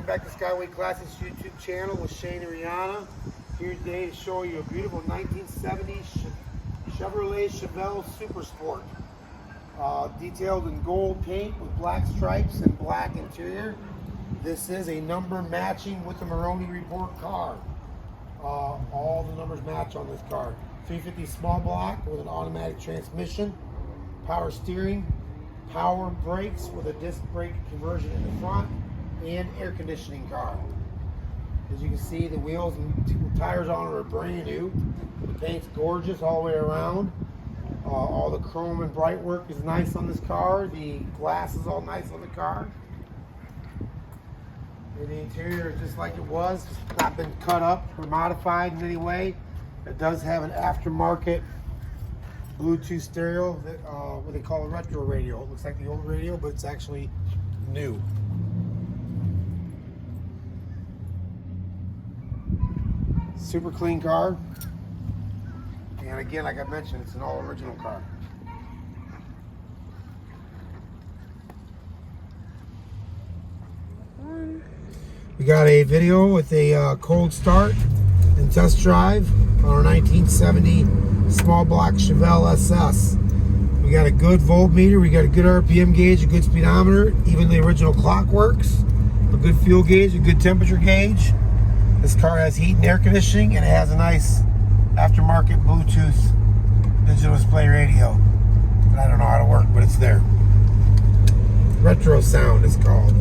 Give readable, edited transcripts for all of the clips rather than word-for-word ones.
back to Skyway Classics YouTube channel with Shane and Rihanna. Here today to show you a beautiful 1970 Chevrolet Chevelle Super Sport. Detailed in gold paint with black stripes and black interior. This is a number matching with the Maroney Report car. All the numbers match on this car. 350 small block with an automatic transmission, power steering, power brakes with a disc brake conversion in the front, and air conditioning car. As you can see, the wheels and tires on it are brand new. The paint's gorgeous all the way around. All the chrome and bright work is nice on this car. The glass is all nice on the car. And the interior is just like it was. It's not been cut up or modified in any way. It does have an aftermarket Bluetooth stereo, that, what they call a retro radio. It looks like the old radio, but it's actually new. Super clean car. And again, like I mentioned, it's an all original car. We got a video with a cold start and test drive on our 1970 small block Chevelle SS. We got a good voltmeter, we got a good RPM gauge, a good speedometer, even the original clock works, a good fuel gauge, a good temperature gauge. This car has heat and air conditioning, and it has a nice aftermarket Bluetooth digital display radio. I don't know how to work, but it's there. Retro sound is called.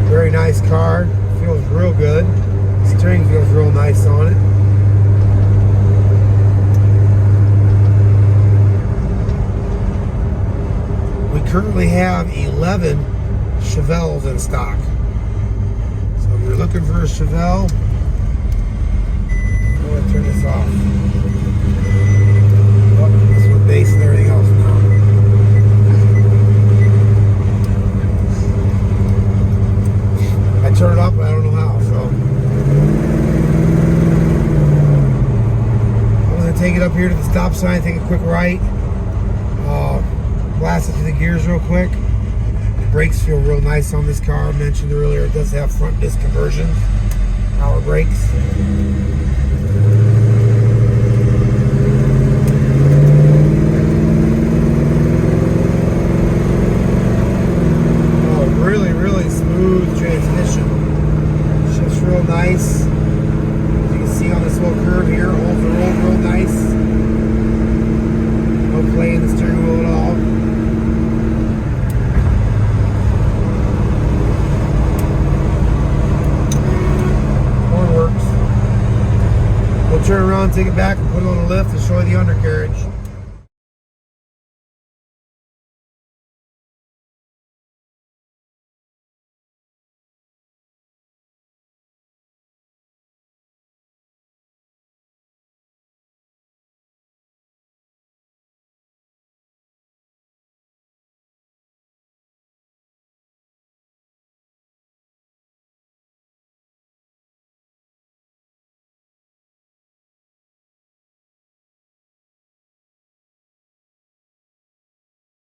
Very nice car, feels real good. Steering feels real nice on it. We currently have 11 Chevelles in stock. So if you're looking for a Chevelle, I'm going to turn this off. Oh, this with bass and everything else now. I turn it up, but I don't know how, so. Take it up here to the stop sign, take a quick right, blast it to the gears real quick. The brakes feel real nice on this car. I mentioned earlier it does have front disc conversion, power brakes. Oh, really smooth transmission. Shifts real nice. See on this little curve here, holds the road real nice. No play in the steering wheel at all. Horn works. We'll turn around, take it back, and put it on the lift and show you the undercarriage.